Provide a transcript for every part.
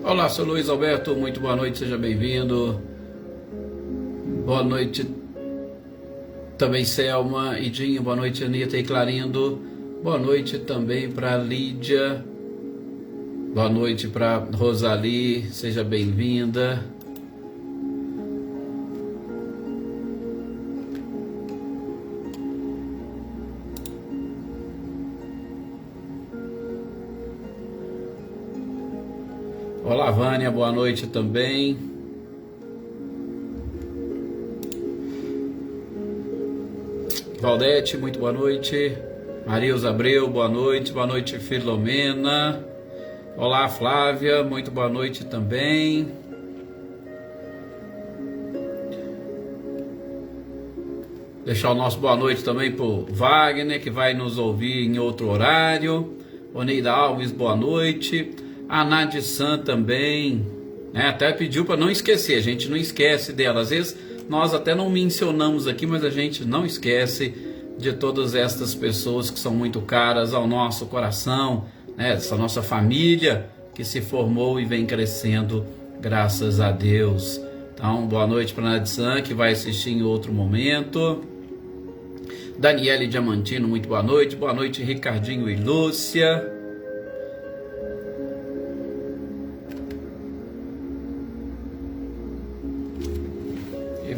Olá, sou Luiz Alberto, muito boa noite, seja bem-vindo. Boa noite também Selma e Dinho, boa noite Anitta e Clarindo. Boa noite também para Lídia. Boa noite para Rosali, seja bem-vinda. Olá, Vânia, boa noite também. Valdete, muito boa noite. Marilza Abreu, boa noite Filomena. Olá, Flávia, muito boa noite também. Deixar o nosso boa noite também para o Wagner, que vai nos ouvir em outro horário. Oneida Alves, boa noite. A Nadia San também, né? Até pediu para não esquecer, a gente não esquece dela. Às vezes nós até não mencionamos aqui, mas a gente não esquece de todas estas pessoas que são muito caras ao nosso coração, né? Essa nossa família que se formou e vem crescendo, graças a Deus. Então, boa noite para a Nadia San, que vai assistir em outro momento. Daniele Diamantino, muito boa noite. Boa noite, Ricardinho e Lúcia.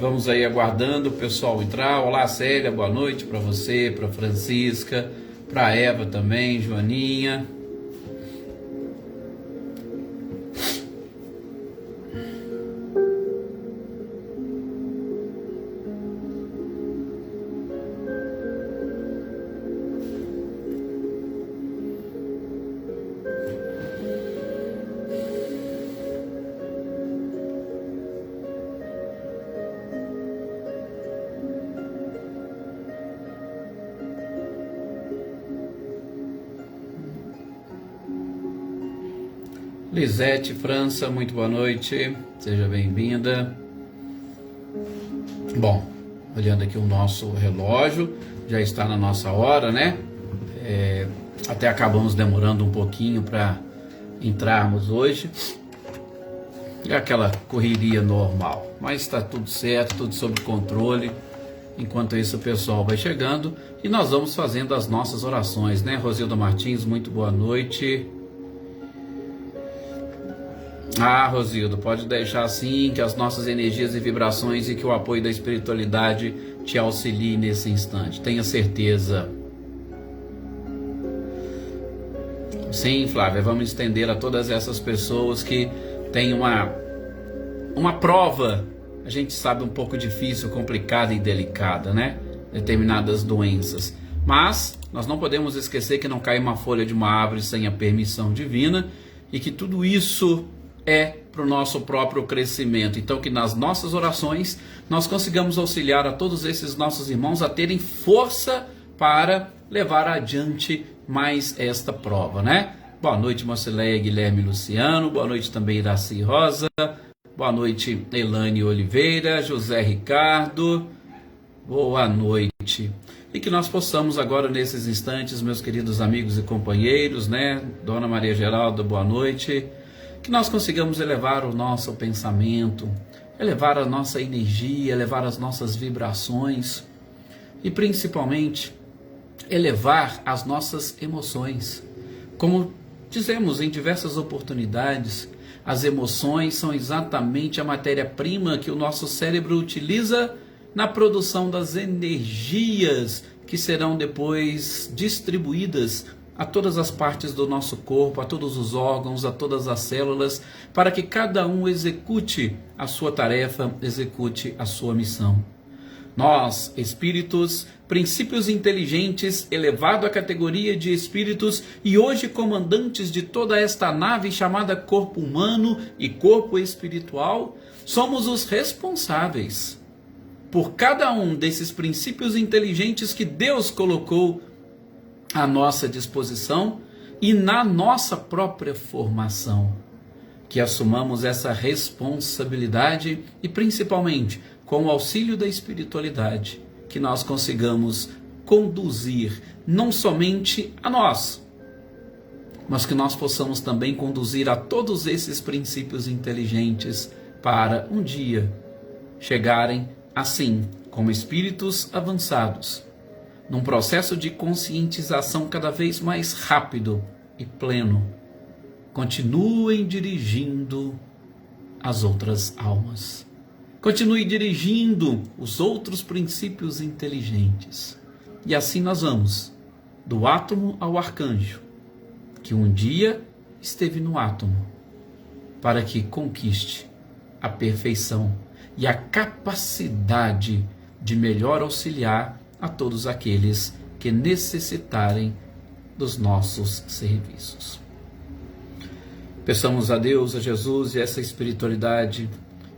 Vamos aí aguardando o pessoal entrar. Olá, Célia, boa noite para você, para Francisca, para Eva também, Joaninha. Lisete França, muito boa noite, seja bem-vinda. Bom, olhando aqui o nosso relógio, já está na nossa hora, né? Até acabamos demorando um pouquinho para entrarmos hoje. É aquela correria normal, mas está tudo certo, tudo sob controle. Enquanto isso o pessoal vai chegando e nós vamos fazendo as nossas orações, né? Rosilda Martins, muito boa noite. Ah, Rosildo, pode deixar assim, que as nossas energias e vibrações e que o apoio da espiritualidade te auxilie nesse instante, tenha certeza. Sim, Flávia, vamos estender a todas essas pessoas que têm uma prova, a gente sabe, um pouco difícil, complicada e delicada, né? Determinadas doenças. Mas nós não podemos esquecer que não cai uma folha de uma árvore sem a permissão divina e que tudo isso é para o nosso próprio crescimento. Então que nas nossas orações nós consigamos auxiliar a todos esses nossos irmãos a terem força para levar adiante mais esta prova, né? Boa noite, Marceleia, Guilherme Luciano, boa noite também Iraci Rosa, boa noite Elane Oliveira, José Ricardo, boa noite. E que nós possamos agora nesses instantes, meus queridos amigos e companheiros, né? Dona Maria Geralda, boa noite. Que nós consigamos elevar o nosso pensamento, elevar a nossa energia, elevar as nossas vibrações e principalmente elevar as nossas emoções. Como dizemos em diversas oportunidades, as emoções são exatamente a matéria-prima que o nosso cérebro utiliza na produção das energias que serão depois distribuídas a todas as partes do nosso corpo, a todos os órgãos, a todas as células, para que cada um execute a sua tarefa, execute a sua missão. Nós, espíritos, princípios inteligentes, elevado à categoria de espíritos e hoje comandantes de toda esta nave chamada corpo humano e corpo espiritual, somos os responsáveis por cada um desses princípios inteligentes que Deus colocou à nossa disposição e na nossa própria formação. Que assumamos essa responsabilidade e principalmente com o auxílio da espiritualidade, que nós consigamos conduzir não somente a nós, mas que nós possamos também conduzir a todos esses princípios inteligentes para um dia chegarem assim, como espíritos avançados, num processo de conscientização cada vez mais rápido e pleno. Continuem dirigindo as outras almas. Continue dirigindo os outros princípios inteligentes. E assim nós vamos, do átomo ao arcanjo, que um dia esteve no átomo, para que conquiste a perfeição e a capacidade de melhor auxiliar a todos aqueles que necessitarem dos nossos serviços. Peçamos a Deus, a Jesus e essa espiritualidade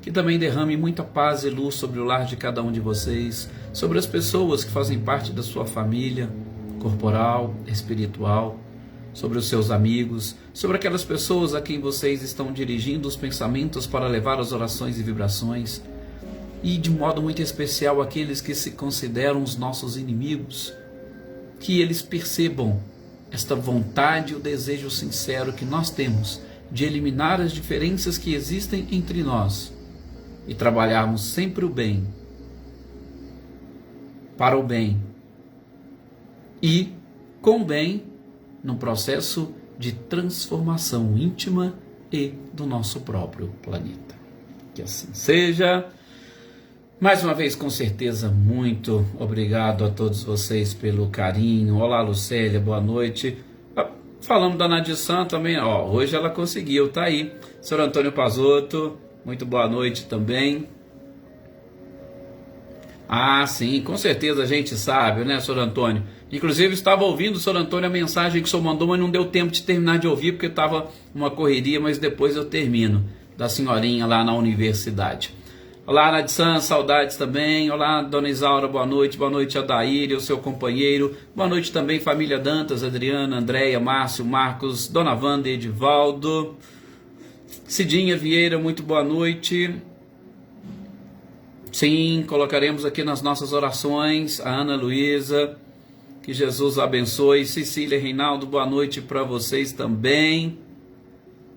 que também derrame muita paz e luz sobre o lar de cada um de vocês, sobre as pessoas que fazem parte da sua família corporal, espiritual, sobre os seus amigos, sobre aquelas pessoas a quem vocês estão dirigindo os pensamentos para levar as orações e vibrações, e de modo muito especial aqueles que se consideram os nossos inimigos, que eles percebam esta vontade e o desejo sincero que nós temos de eliminar as diferenças que existem entre nós e trabalharmos sempre o bem, para o bem e com o bem num processo de transformação íntima e do nosso próprio planeta. Que assim seja. Mais uma vez, com certeza, muito obrigado a todos vocês pelo carinho. Olá, Lucélia, boa noite. Falamos da Nadisan também, hoje ela conseguiu, tá aí. Sr. Antônio Pazotto, muito boa noite também. Ah, sim, com certeza a gente sabe, né, Sr. Antônio? Inclusive, estava ouvindo, Sr. Antônio, a mensagem que o senhor mandou, mas não deu tempo de terminar de ouvir, porque estava uma correria, mas depois eu termino, da senhorinha lá na universidade. Olá, Nadisan, saudades também. Olá, Dona Isaura, boa noite Adair, o seu companheiro. Boa noite também, família Dantas, Adriana, Andréia, Márcio, Marcos, Dona Wanda, Edivaldo. Cidinha Vieira, muito boa noite. Sim, colocaremos aqui nas nossas orações a Ana Luísa, que Jesus abençoe. Cecília Reinaldo, boa noite para vocês também.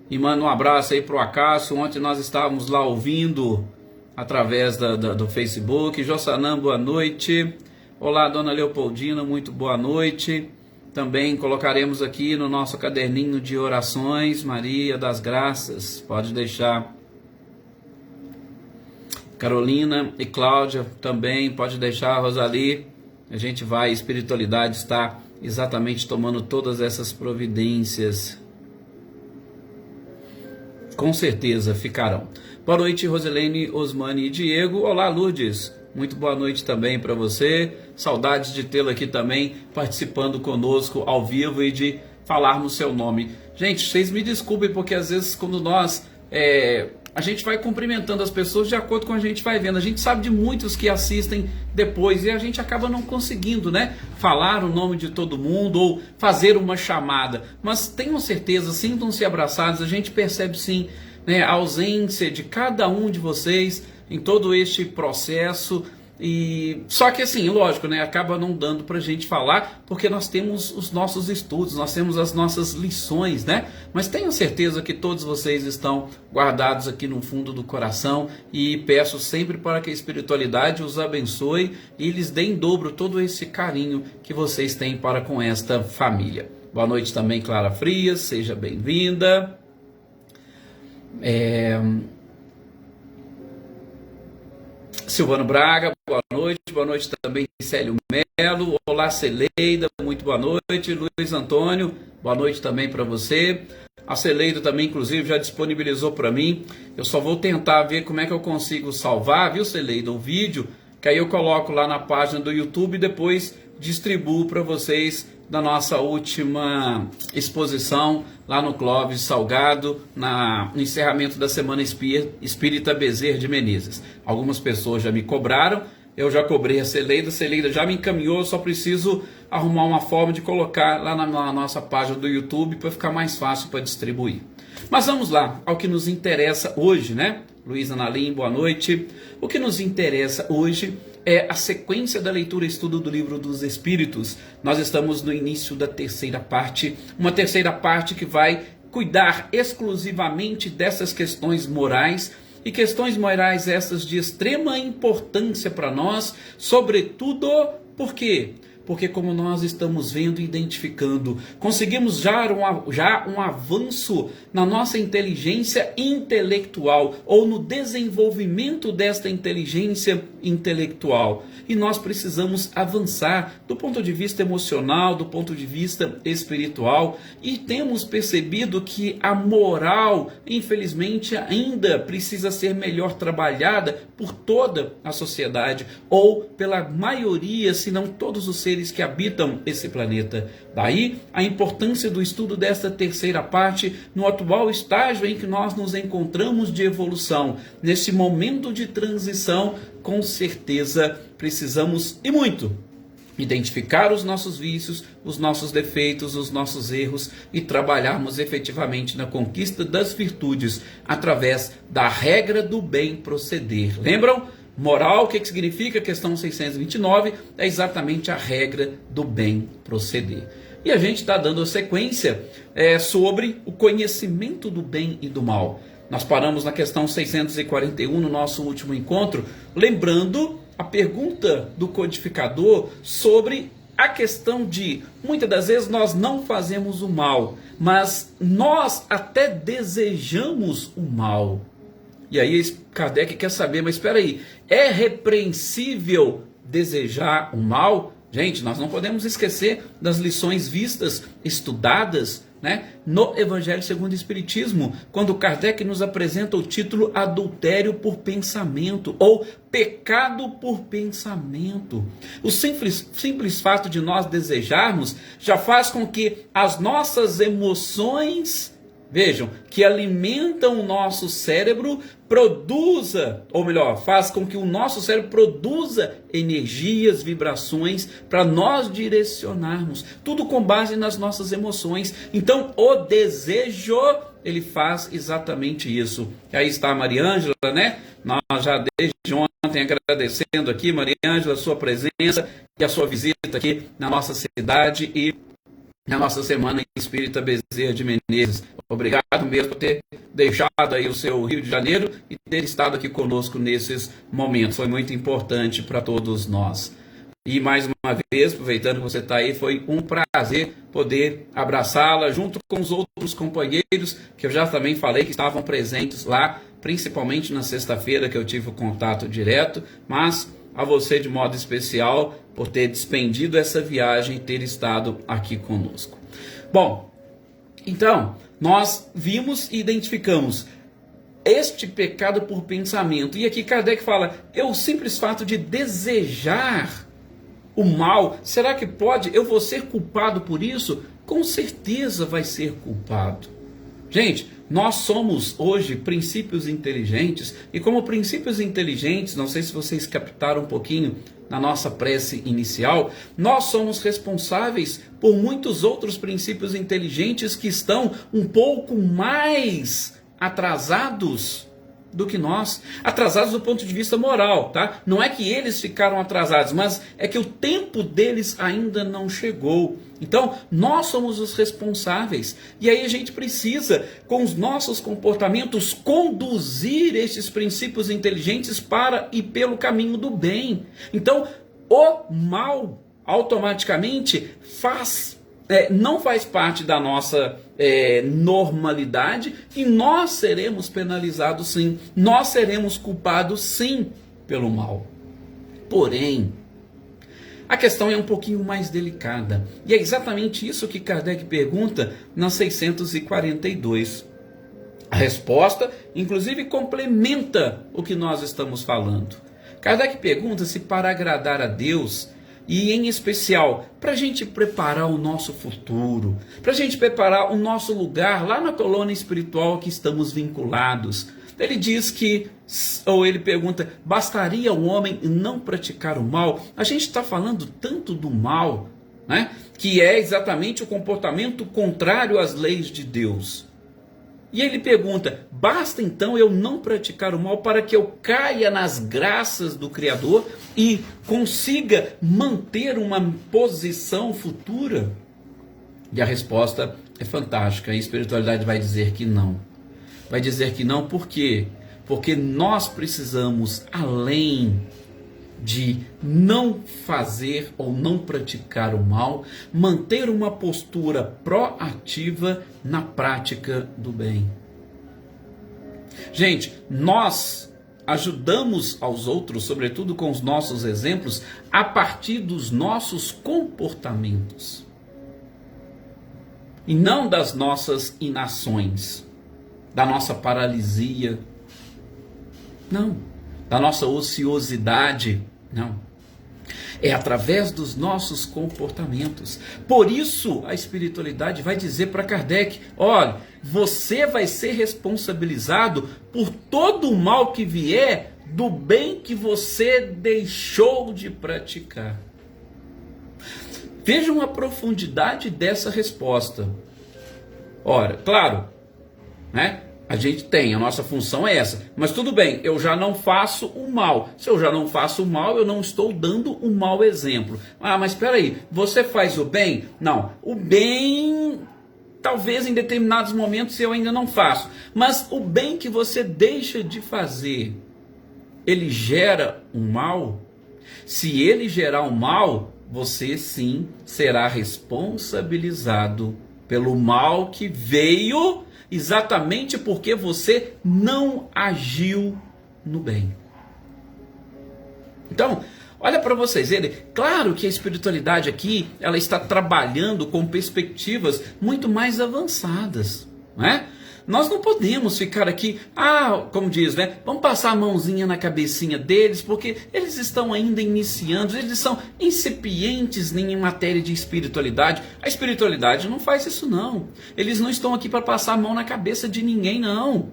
E manda um abraço aí pro Acácio. Ontem nós estávamos lá ouvindo através do Facebook. Jossanã, boa noite. Olá, Dona Leopoldina, muito boa noite. Também colocaremos aqui no nosso caderninho de orações, Maria das Graças, pode deixar. Carolina e Cláudia também, pode deixar, Rosali. A gente vai, a espiritualidade está exatamente tomando todas essas providências. Com certeza ficarão. Boa noite, Rosilene, Osmani e Diego. Olá, Lourdes. Muito boa noite também para você. Saudades de tê-lo aqui também, participando conosco ao vivo e de falarmos seu nome. Gente, vocês me desculpem, porque às vezes quando nós... a gente vai cumprimentando as pessoas de acordo com a gente vai vendo. A gente sabe de muitos que assistem depois e a gente acaba não conseguindo, né, falar o nome de todo mundo ou fazer uma chamada. Mas tenham certeza, sintam-se abraçados. A gente percebe sim, né, a ausência de cada um de vocês em todo este processo. E só que assim, lógico, né, acaba não dando pra gente falar, porque nós temos os nossos estudos, nós temos as nossas lições, né? Mas tenho certeza que todos vocês estão guardados aqui no fundo do coração, e peço sempre para que a espiritualidade os abençoe e lhes dê em dobro todo esse carinho que vocês têm para com esta família. Boa noite também, Clara Frias, seja bem-vinda. Silvano Braga, boa noite também, Célio Melo, olá Celeida, muito boa noite, Luiz Antônio, boa noite também para você. A Celeida também, inclusive, já disponibilizou para mim. Eu só vou tentar ver como é que eu consigo salvar, viu, Celeida, o vídeo, que aí eu coloco lá na página do YouTube e depois distribuo para vocês da nossa última exposição lá no Clóvis Salgado, no encerramento da Semana Espírita Bezerra de Menezes. Algumas pessoas já me cobraram, eu já cobrei a Celeida já me encaminhou, eu só preciso arrumar uma forma de colocar lá na nossa página do YouTube para ficar mais fácil para distribuir. Mas vamos lá, ao que nos interessa hoje, né? Luísa Nalim, boa noite. O que nos interessa hoje é a sequência da leitura e estudo do Livro dos Espíritos. Nós estamos no início da terceira parte, uma terceira parte que vai cuidar exclusivamente dessas questões morais, e questões morais essas de extrema importância para nós, sobretudo, por quê? Porque, como nós estamos vendo e identificando, conseguimos já um avanço na nossa inteligência intelectual, ou no desenvolvimento desta inteligência intelectual. E nós precisamos avançar do ponto de vista emocional, do ponto de vista espiritual. E temos percebido que a moral, infelizmente, ainda precisa ser melhor trabalhada por toda a sociedade, ou pela maioria, se não todos os seres que habitam esse planeta. Daí a importância do estudo desta terceira parte no atual estágio em que nós nos encontramos de evolução. Nesse momento de transição, com certeza precisamos e muito identificar os nossos vícios, os nossos defeitos, os nossos erros e trabalharmos efetivamente na conquista das virtudes através da regra do bem proceder. Lembram? Moral, o que significa? Questão 629 é exatamente a regra do bem proceder. E a gente está dando a sequência sobre o conhecimento do bem e do mal. Nós paramos na questão 641 no nosso último encontro, lembrando a pergunta do codificador sobre a questão de, muitas das vezes nós não fazemos o mal, mas nós até desejamos o mal. E aí Kardec quer saber, mas espera aí, é repreensível desejar o mal? Gente, nós não podemos esquecer das lições vistas, estudadas, né, no Evangelho segundo o Espiritismo, quando Kardec nos apresenta o título Adultério por Pensamento, ou Pecado por Pensamento. O simples fato de nós desejarmos já faz com que as nossas emoções, vejam, que alimentam o nosso cérebro, faz com que o nosso cérebro produza energias, vibrações para nós direcionarmos, tudo com base nas nossas emoções. Então, o desejo, ele faz exatamente isso. E aí está a Mariângela, né? Nós já desde ontem agradecendo aqui, Mariângela, a sua presença e a sua visita aqui na nossa cidade e na nossa Semana Espírita Bezerra de Menezes. Obrigado mesmo por ter deixado aí o seu Rio de Janeiro e ter estado aqui conosco nesses momentos. Foi muito importante para todos nós. E mais uma vez, aproveitando que você está aí, foi um prazer poder abraçá-la junto com os outros companheiros que eu já também falei que estavam presentes lá, principalmente na sexta-feira que eu tive o contato direto, mas a você de modo especial por ter despendido essa viagem e ter estado aqui conosco. Bom, então, nós vimos e identificamos este pecado por pensamento. E aqui Kardec fala, é o simples fato de desejar o mal. Será que pode? Eu vou ser culpado por isso? Com certeza vai ser culpado. Gente, nós somos hoje princípios inteligentes, e como princípios inteligentes, não sei se vocês captaram um pouquinho na nossa prece inicial, nós somos responsáveis por muitos outros princípios inteligentes que estão um pouco mais atrasados do que nós, atrasados do ponto de vista moral, tá? Não é que eles ficaram atrasados, mas é que o tempo deles ainda não chegou. Então, nós somos os responsáveis, e aí a gente precisa, com os nossos comportamentos, conduzir esses princípios inteligentes para e pelo caminho do bem. Então, o mal, automaticamente, não faz parte da nossa normalidade, e nós seremos penalizados sim, nós seremos culpados sim pelo mal. Porém, a questão é um pouquinho mais delicada, e é exatamente isso que Kardec pergunta na 642. A resposta, inclusive, complementa o que nós estamos falando. Kardec pergunta se para agradar a Deus, e em especial, para a gente preparar o nosso futuro, para a gente preparar o nosso lugar lá na colônia espiritual que estamos vinculados. Ele diz que, ou ele pergunta, bastaria o homem não praticar o mal? A gente está falando tanto do mal, né? Que é exatamente o comportamento contrário às leis de Deus. E ele pergunta: basta então eu não praticar o mal para que eu caia nas graças do Criador e consiga manter uma posição futura? E a resposta é fantástica. A espiritualidade vai dizer que não. Vai dizer que não, por quê? Porque nós precisamos, além de não fazer ou não praticar o mal, manter uma postura proativa na prática do bem. Gente, nós ajudamos aos outros, sobretudo com os nossos exemplos, a partir dos nossos comportamentos e não das nossas inações, da nossa paralisia, não, da nossa ociosidade, não. É através dos nossos comportamentos. Por isso a espiritualidade vai dizer para Kardec: olha, você vai ser responsabilizado por todo o mal que vier do bem que você deixou de praticar. Vejam a profundidade dessa resposta. Ora, claro, né? A gente tem, a nossa função é essa. Mas tudo bem, eu já não faço o mal. Se eu já não faço o mal, eu não estou dando um mau exemplo. Ah, mas espera aí, você faz o bem? Não, o bem, talvez em determinados momentos eu ainda não faço. Mas o bem que você deixa de fazer, ele gera um mal? Se ele gerar um mal, você sim será responsabilizado pelo mal que veio exatamente porque você não agiu no bem. Então, olha para vocês, claro que a espiritualidade aqui, ela está trabalhando com perspectivas muito mais avançadas, né? Nós não podemos ficar aqui, como diz, né? Vamos passar a mãozinha na cabecinha deles, porque eles estão ainda iniciando, eles são incipientes em matéria de espiritualidade. A espiritualidade não faz isso não. Eles não estão aqui para passar a mão na cabeça de ninguém, não.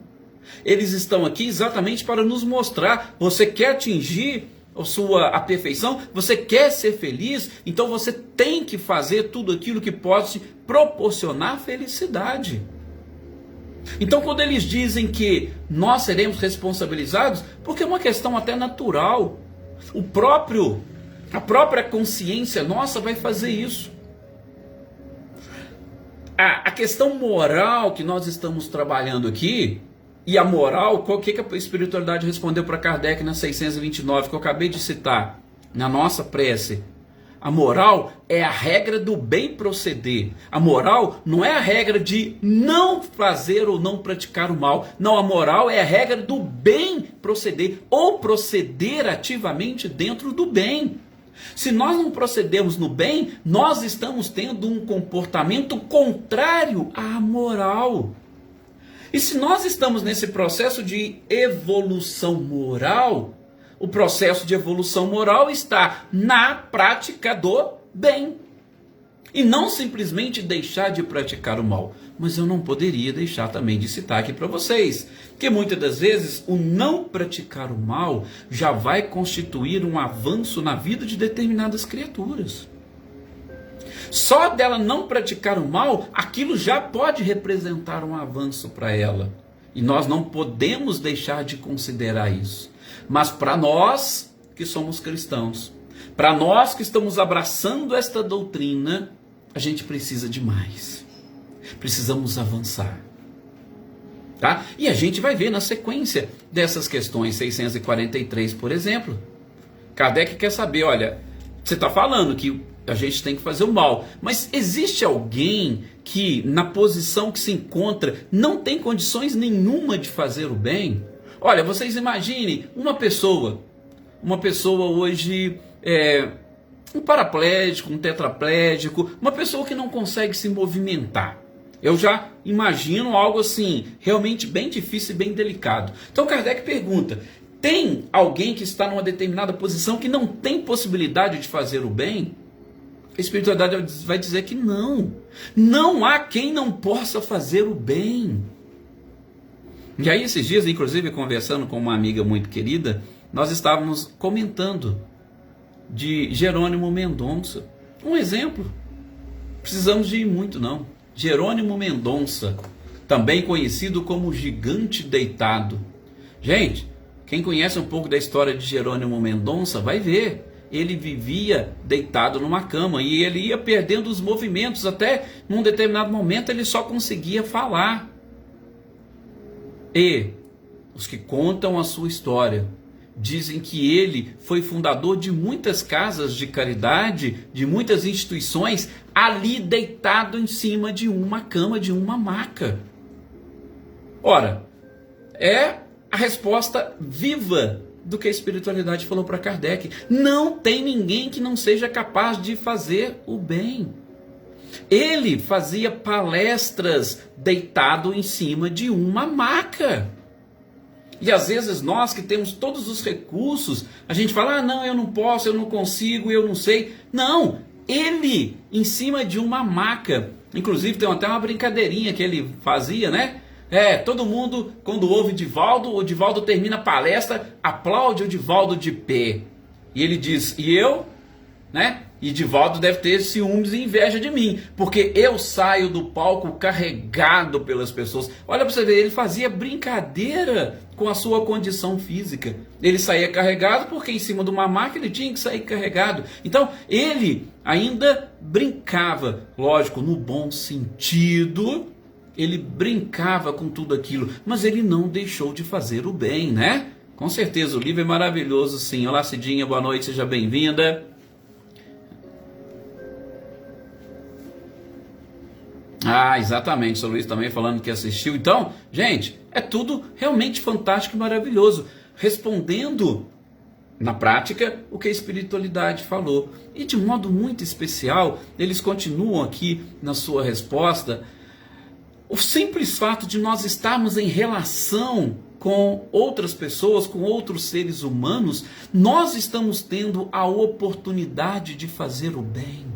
Eles estão aqui exatamente para nos mostrar: você quer atingir a perfeição, você quer ser feliz, então você tem que fazer tudo aquilo que pode te proporcionar felicidade. Então, quando eles dizem que nós seremos responsabilizados, porque é uma questão até natural, a própria consciência nossa vai fazer isso. A questão moral que nós estamos trabalhando aqui, e a moral, o que a espiritualidade respondeu para Kardec na 629, que eu acabei de citar, na nossa prece? A moral é a regra do bem proceder. A moral não é a regra de não fazer ou não praticar o mal. Não, a moral é a regra do bem proceder, ou proceder ativamente dentro do bem. Se nós não procedermos no bem, nós estamos tendo um comportamento contrário à moral. E se nós estamos nesse processo de evolução moral, o processo de evolução moral está na prática do bem. E não simplesmente deixar de praticar o mal. Mas eu não poderia deixar também de citar aqui para vocês, que muitas das vezes o não praticar o mal já vai constituir um avanço na vida de determinadas criaturas. Só dela não praticar o mal, aquilo já pode representar um avanço para ela. E nós não podemos deixar de considerar isso. Mas para nós que somos cristãos, para nós que estamos abraçando esta doutrina, a gente precisa de mais. Precisamos avançar. Tá? E a gente vai ver na sequência dessas questões, 643, por exemplo. Kardec quer saber, olha, você está falando que a gente tem que fazer o mal, mas existe alguém que na posição que se encontra não tem condições nenhuma de fazer o bem? Olha, vocês imaginem uma pessoa hoje, um paraplégico, um tetraplégico, uma pessoa que não consegue se movimentar. Eu já imagino algo assim, realmente bem difícil e bem delicado. Então Kardec pergunta: tem alguém que está numa determinada posição que não tem possibilidade de fazer o bem? A espiritualidade vai dizer que não. Não há quem não possa fazer o bem. E aí esses dias, inclusive conversando com uma amiga muito querida, nós estávamos comentando de Jerônimo Mendonça. Um exemplo. Precisamos de ir muito não. Jerônimo Mendonça, também conhecido como gigante deitado. Gente, quem conhece um pouco da história de Jerônimo Mendonça vai ver. Ele vivia deitado numa cama e ele ia perdendo os movimentos, até num determinado momento ele só conseguia falar. E os que contam a sua história dizem que ele foi fundador de muitas casas de caridade, de muitas instituições, ali deitado em cima de uma cama, de uma maca. Ora, é a resposta viva do que a espiritualidade falou para Kardec. Não tem ninguém que não seja capaz de fazer o bem. Ele fazia palestras deitado em cima de uma maca. E às vezes nós que temos todos os recursos, a gente fala, não, eu não posso, eu não consigo, eu não sei. Não, ele em cima de uma maca. Inclusive tem até uma brincadeirinha que ele fazia, né? Todo mundo, quando ouve o Divaldo termina a palestra, aplaude o Divaldo de pé. E ele diz, e eu, né? E Divaldo deve ter ciúmes e inveja de mim, porque eu saio do palco carregado pelas pessoas. Olha para você ver, ele fazia brincadeira com a sua condição física. Ele saía carregado porque em cima de uma maca ele tinha que sair carregado. Então ele ainda brincava, lógico, no bom sentido. Ele brincava com tudo aquilo, mas ele não deixou de fazer o bem, né? Com certeza, o livro é maravilhoso, sim. Olá, Cidinha, boa noite, seja bem-vinda. Ah, exatamente, o Sr. Luiz também falando que assistiu. Então, gente, é tudo realmente fantástico e maravilhoso. Respondendo, na prática, o que a espiritualidade falou. E de modo muito especial, eles continuam aqui na sua resposta. O simples fato de nós estarmos em relação com outras pessoas, com outros seres humanos, nós estamos tendo a oportunidade de fazer o bem.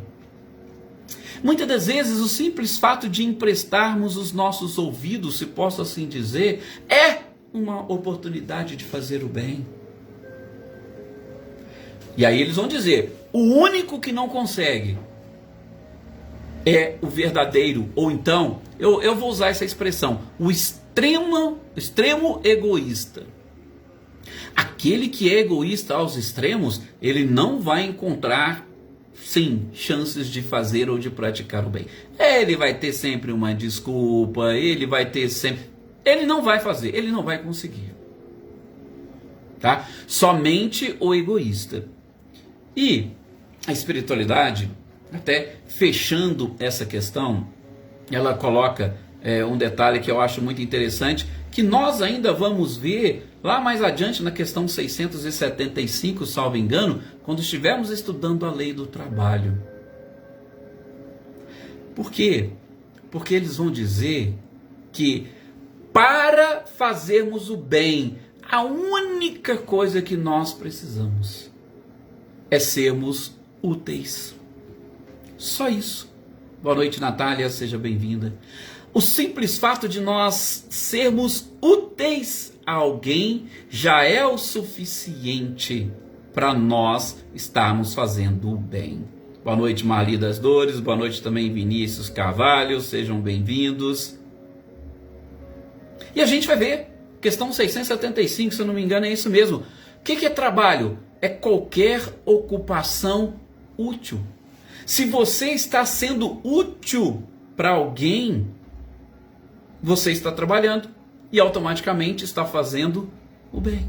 Muitas das vezes, o simples fato de emprestarmos os nossos ouvidos, se posso assim dizer, é uma oportunidade de fazer o bem. E aí eles vão dizer, o único que não consegue é o verdadeiro, ou então, eu vou usar essa expressão, o extremo egoísta. Aquele que é egoísta aos extremos, ele não vai encontrar, sim, chances de fazer ou de praticar o bem. Ele vai ter sempre uma desculpa, ele não vai fazer, ele não vai conseguir. Tá? Somente o egoísta. E a espiritualidade, até fechando essa questão, ela coloca um detalhe que eu acho muito interessante, que nós ainda vamos ver lá mais adiante na questão 675, salvo engano, quando estivermos estudando a lei do trabalho. Por quê? Porque eles vão dizer que para fazermos o bem, a única coisa que nós precisamos é sermos úteis. Só isso. Boa noite, Natália, seja bem-vinda. O simples fato de nós sermos úteis a alguém já é o suficiente para nós estarmos fazendo o bem. Boa noite, Marli das Dores, boa noite também, Vinícius Carvalho, sejam bem-vindos. E a gente vai ver, questão 675, se eu não me engano, é isso mesmo. O que é trabalho? É qualquer ocupação útil. Se você está sendo útil para alguém, você está trabalhando e automaticamente está fazendo o bem.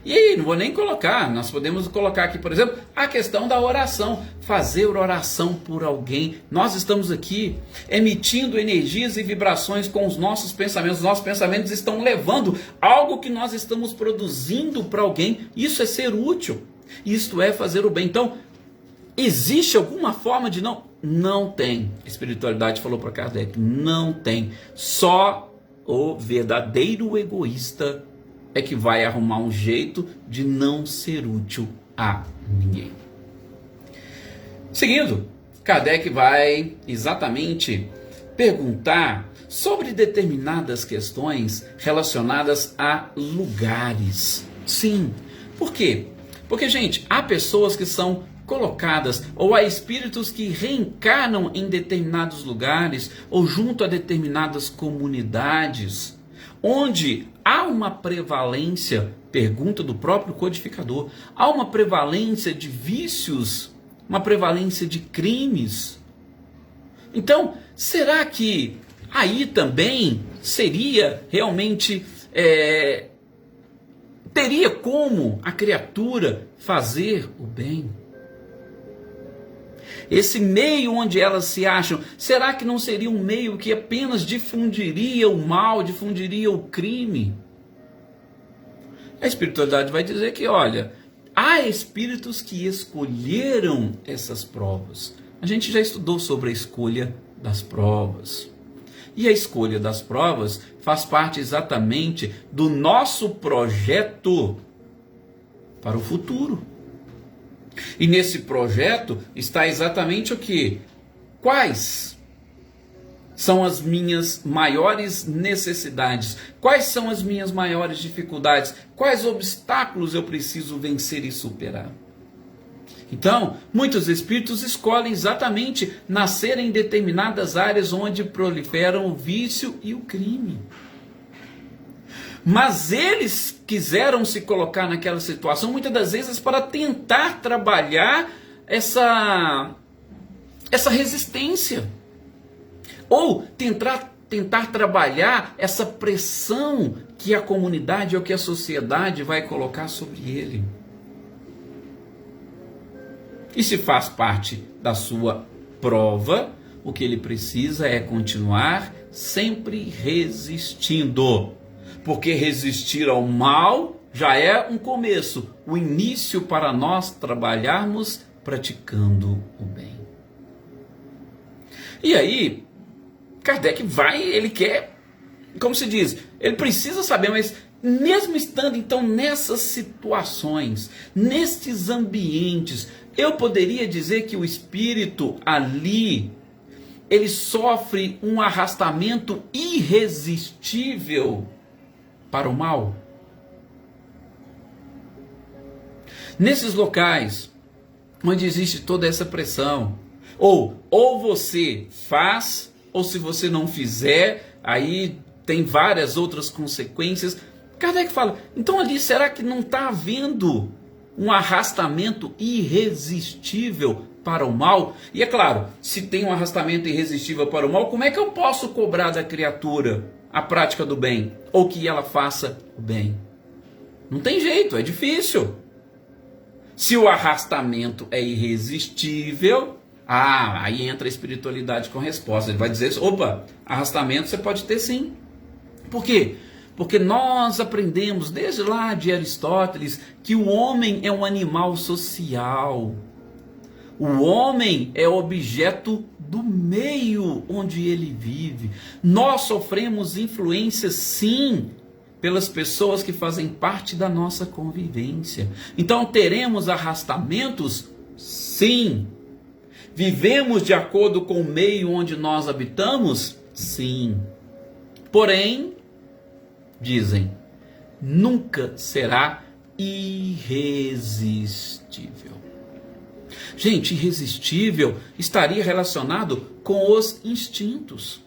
E aí, não vou nem colocar, nós podemos colocar aqui, por exemplo, a questão da oração. Fazer oração por alguém. Nós estamos aqui emitindo energias e vibrações com os nossos pensamentos. Os nossos pensamentos estão levando algo que nós estamos produzindo para alguém. Isso é ser útil. Isto é fazer o bem. Então, existe alguma forma de não? Não tem. A espiritualidade falou para Kardec, não tem. Só o verdadeiro egoísta é que vai arrumar um jeito de não ser útil a ninguém. Seguindo, Kardec vai exatamente perguntar sobre determinadas questões relacionadas a lugares. Sim. Por quê? Porque, gente, há pessoas que são colocadas, ou há espíritos que reencarnam em determinados lugares, ou junto a determinadas comunidades, onde há uma prevalência, pergunta do próprio codificador, há uma prevalência de vícios, uma prevalência de crimes. Então, será que aí também seria realmente, teria como a criatura fazer o bem? Esse meio onde elas se acham, será que não seria um meio que apenas difundiria o mal, difundiria o crime? A espiritualidade vai dizer que, olha, há espíritos que escolheram essas provas. A gente já estudou sobre a escolha das provas. E a escolha das provas faz parte exatamente do nosso projeto para o futuro. E nesse projeto está exatamente o que? Quais são as minhas maiores necessidades? Quais são as minhas maiores dificuldades? Quais obstáculos eu preciso vencer e superar? Então, muitos espíritos escolhem exatamente nascer em determinadas áreas onde proliferam o vício e o crime. Mas eles quiseram se colocar naquela situação, muitas das vezes, para tentar trabalhar essa resistência. Ou tentar trabalhar essa pressão que a comunidade ou que a sociedade vai colocar sobre ele. E se faz parte da sua prova, o que ele precisa é continuar sempre resistindo. Porque resistir ao mal já é um começo, o início para nós trabalharmos praticando o bem. E aí, Kardec ele quer, como se diz, ele precisa saber, mas mesmo estando então nessas situações, nestes ambientes, eu poderia dizer que o espírito ali, ele sofre um arrastamento irresistível para o mal. Nesses locais onde existe toda essa pressão, ou você faz, ou se você não fizer, aí tem várias outras consequências. Kardec fala, então ali será que não está havendo um arrastamento irresistível para o mal? E é claro, se tem um arrastamento irresistível para o mal, como é que eu posso cobrar da criatura a prática do bem, ou que ela faça o bem? Não tem jeito, é difícil. Se o arrastamento é irresistível, aí entra a espiritualidade com resposta. Ele vai dizer, opa, arrastamento você pode ter sim. Por quê? Porque nós aprendemos desde lá de Aristóteles que o homem é um animal social. O homem é objeto do meio onde ele vive. Nós sofremos influência, sim, pelas pessoas que fazem parte da nossa convivência. Então teremos arrastamentos? Sim. Vivemos de acordo com o meio onde nós habitamos? Sim. Porém, dizem, nunca será irresistível. Gente, irresistível estaria relacionado com os instintos.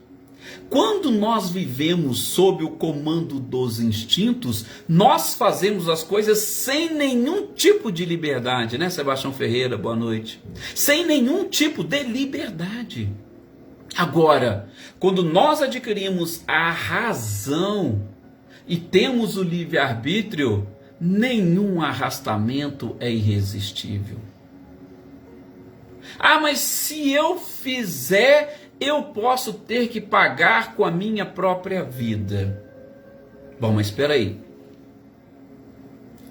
Quando nós vivemos sob o comando dos instintos, nós fazemos as coisas sem nenhum tipo de liberdade, né, Sebastião Ferreira? Boa noite. Sem nenhum tipo de liberdade. Agora, quando nós adquirimos a razão e temos o livre-arbítrio, nenhum arrastamento é irresistível. Mas se eu fizer, eu posso ter que pagar com a minha própria vida. Bom, mas espera aí.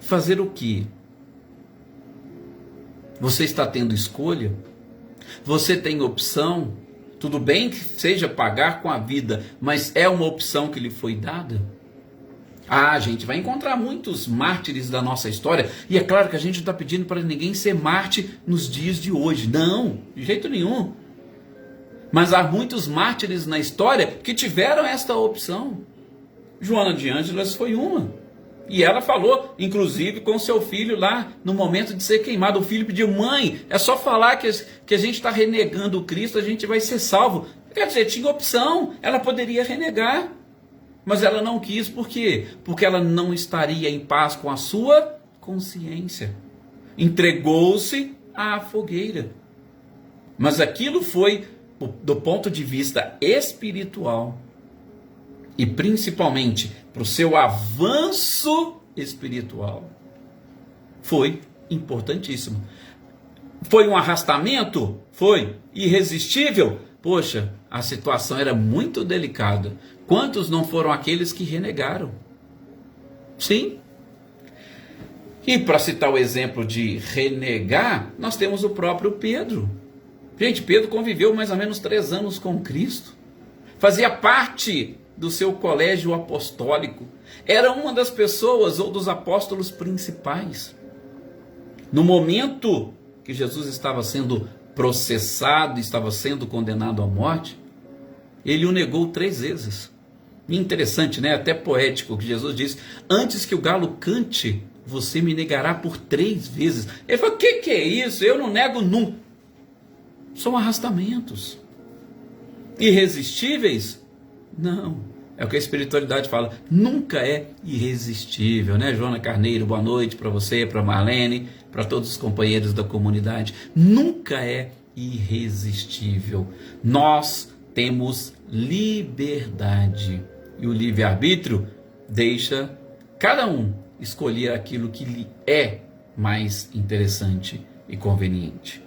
Fazer o quê? Você está tendo escolha? Você tem opção? Tudo bem que seja pagar com a vida, mas é uma opção que lhe foi dada? A gente vai encontrar muitos mártires da nossa história, e é claro que a gente não está pedindo para ninguém ser mártir nos dias de hoje. Não, de jeito nenhum. Mas há muitos mártires na história que tiveram esta opção. Joana de Ângeles foi uma. E ela falou, inclusive, com seu filho lá no momento de ser queimado. O filho pediu: mãe, é só falar que a gente está renegando o Cristo, a gente vai ser salvo. Quer dizer, tinha opção, ela poderia renegar. Mas ela não quis, por quê? Porque ela não estaria em paz com a sua consciência. Entregou-se à fogueira. Mas aquilo foi, do ponto de vista espiritual, e principalmente para o seu avanço espiritual, foi importantíssimo. Foi um arrastamento? Foi. Irresistível? Poxa, a situação era muito delicada. Quantos não foram aqueles que renegaram? Sim. E para citar o exemplo de renegar, nós temos o próprio Pedro. Gente, Pedro conviveu mais ou menos 3 anos com Cristo. Fazia parte do seu colégio apostólico. Era uma das pessoas ou dos apóstolos principais. No momento que Jesus estava sendo processado, estava sendo condenado à morte, ele o negou 3 vezes. Interessante, né? Até poético, que Jesus disse: antes que o galo cante, você me negará por 3 vezes. Ele falou: o que é isso? Eu não nego nunca. São arrastamentos. Irresistíveis? Não. É o que a espiritualidade fala. Nunca é irresistível, né, Joana Carneiro? Boa noite para você, para Marlene, para todos os companheiros da comunidade. Nunca é irresistível. Nós temos liberdade. E o livre-arbítrio deixa cada um escolher aquilo que lhe é mais interessante e conveniente.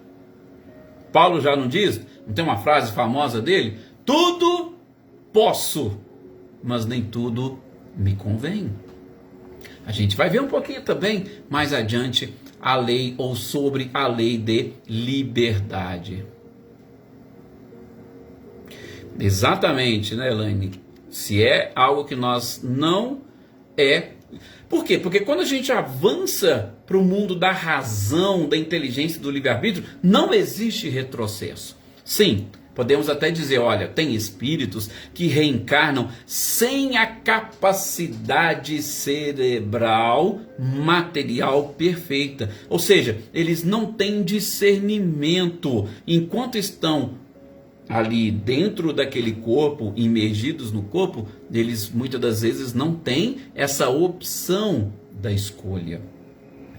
Paulo já não diz, não tem uma frase famosa dele? Tudo posso, mas nem tudo me convém. A gente vai ver um pouquinho também mais adiante a lei ou sobre a lei de liberdade. Exatamente, né, Elaine? Se é algo que nós não é. Por quê? Porque quando a gente avança para o mundo da razão, da inteligência, do livre-arbítrio, não existe retrocesso. Sim, podemos até dizer, olha, tem espíritos que reencarnam sem a capacidade cerebral, material perfeita. Ou seja, eles não têm discernimento. Enquanto estão ali dentro daquele corpo, imergidos no corpo, eles muitas das vezes não têm essa opção da escolha,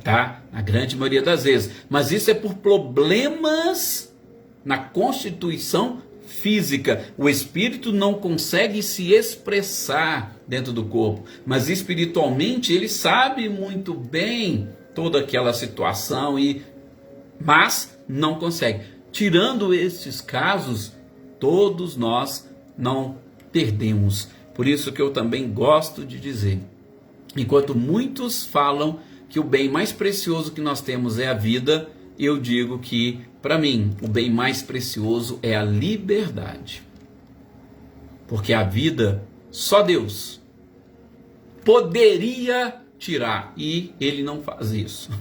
tá? Na grande maioria das vezes. Mas isso é por problemas na constituição física. O espírito não consegue se expressar dentro do corpo, mas espiritualmente ele sabe muito bem toda aquela situação, mas não consegue. Tirando estes casos, todos nós não perdemos. Por isso que eu também gosto de dizer, enquanto muitos falam que o bem mais precioso que nós temos é a vida, eu digo que, para mim, o bem mais precioso é a liberdade. Porque a vida, só Deus poderia tirar, e Ele não faz isso,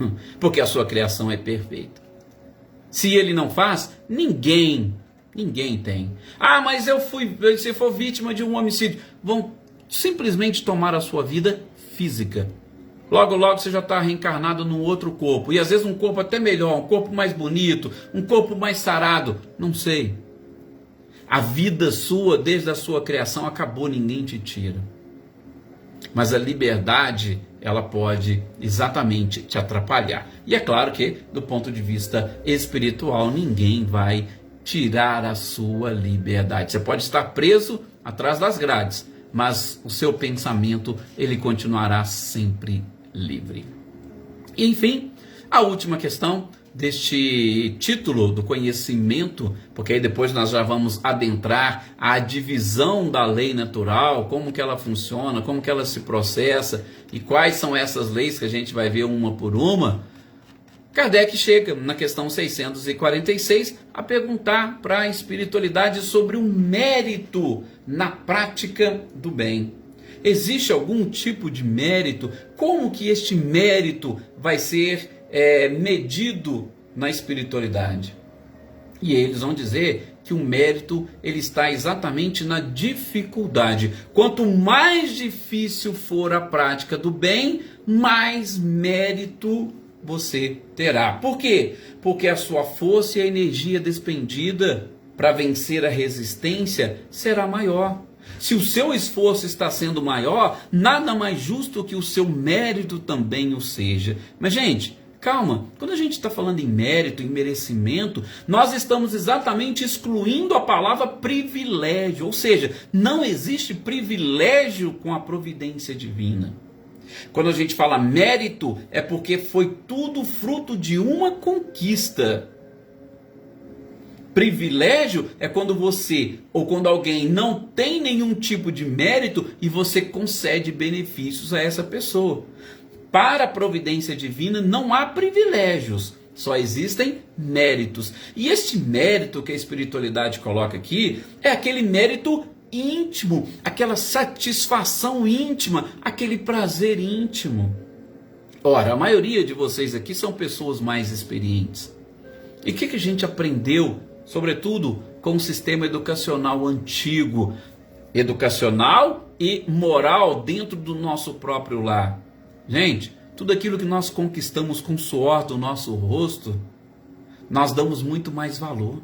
porque a sua criação é perfeita. Se Ele não faz, ninguém tem. Ah, mas se for vítima de um homicídio, vão simplesmente tomar a sua vida física. Logo, logo você já está reencarnado num outro corpo. E às vezes um corpo até melhor, um corpo mais bonito, um corpo mais sarado. Não sei. A vida sua, desde a sua criação, acabou, ninguém te tira. Mas a liberdade, ela pode exatamente te atrapalhar. E é claro que, do ponto de vista espiritual, ninguém vai tirar a sua liberdade. Você pode estar preso atrás das grades, mas o seu pensamento, ele continuará sempre livre. E, enfim, a última questão deste título do conhecimento, porque aí depois nós já vamos adentrar a divisão da lei natural, como que ela funciona, como que ela se processa e quais são essas leis que a gente vai ver uma por uma. Kardec chega na questão 646 a perguntar para a espiritualidade sobre o mérito na prática do bem. Existe algum tipo de mérito? Como que este mérito vai ser medido na espiritualidade? E eles vão dizer que o mérito ele está exatamente na dificuldade. Quanto mais difícil for a prática do bem, mais mérito você terá. Por quê? Porque a sua força e a energia despendida para vencer a resistência será maior. Se o seu esforço está sendo maior, nada mais justo que o seu mérito também o seja. Mas, gente, calma, quando a gente está falando em mérito, em merecimento, nós estamos exatamente excluindo a palavra privilégio, ou seja, não existe privilégio com a providência divina. Quando a gente fala mérito, é porque foi tudo fruto de uma conquista. Privilégio é quando você ou quando alguém não tem nenhum tipo de mérito e você concede benefícios a essa pessoa. Para a providência divina não há privilégios, só existem méritos. E este mérito que a espiritualidade coloca aqui é aquele mérito íntimo, aquela satisfação íntima, aquele prazer íntimo. Ora, a maioria de vocês aqui são pessoas mais experientes. E o que a gente aprendeu, sobretudo com o sistema educacional antigo, educacional e moral dentro do nosso próprio lar? Gente, tudo aquilo que nós conquistamos com o suor do nosso rosto, nós damos muito mais valor.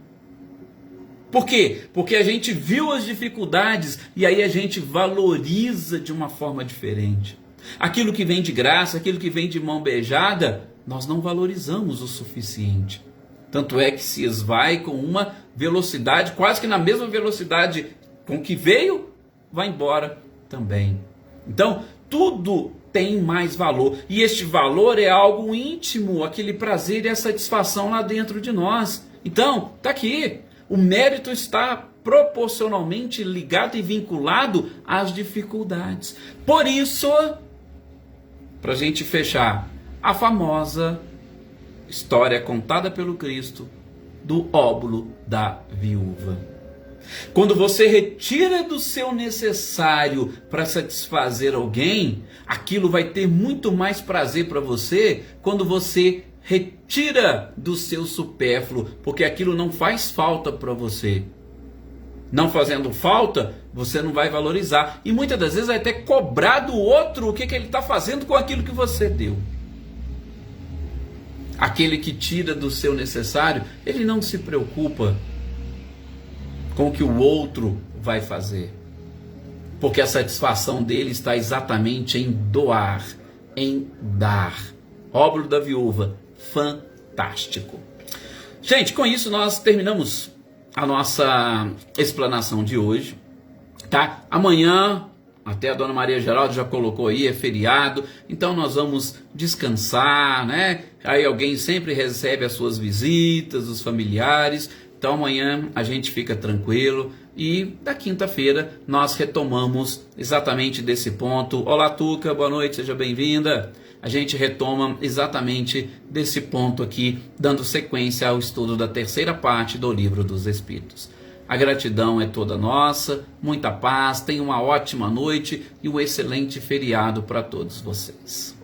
Por quê? Porque a gente viu as dificuldades e aí a gente valoriza de uma forma diferente. Aquilo que vem de graça, aquilo que vem de mão beijada, nós não valorizamos o suficiente. Tanto é que se esvai com uma velocidade, quase que na mesma velocidade com que veio, vai embora também. Então, tudo tem mais valor. E este valor é algo íntimo, aquele prazer e a satisfação lá dentro de nós. Então, está aqui. O mérito está proporcionalmente ligado e vinculado às dificuldades. Por isso, para a gente fechar, a famosa história contada pelo Cristo do óbolo da viúva. Quando você retira do seu necessário para satisfazer alguém, aquilo vai ter muito mais prazer para você quando você retira do seu supérfluo, porque aquilo não faz falta para você. Não fazendo falta, você não vai valorizar. E muitas das vezes vai até cobrar do outro o que ele está fazendo com aquilo que você deu. Aquele que tira do seu necessário, ele não se preocupa com o que o outro vai fazer. Porque a satisfação dele está exatamente em doar, em dar. Óbolo da viúva, fantástico. Gente, com isso nós terminamos a nossa explanação de hoje, tá? Amanhã, até a Dona Maria Geraldo já colocou aí, é feriado, então nós vamos descansar, né? Aí alguém sempre recebe as suas visitas, os familiares, então amanhã a gente fica tranquilo e da quinta-feira nós retomamos exatamente desse ponto. Olá, Tuca, boa noite, seja bem-vinda. A gente retoma exatamente desse ponto aqui, dando sequência ao estudo da terceira parte do Livro dos Espíritos. A gratidão é toda nossa, muita paz, tenham uma ótima noite e um excelente feriado para todos vocês.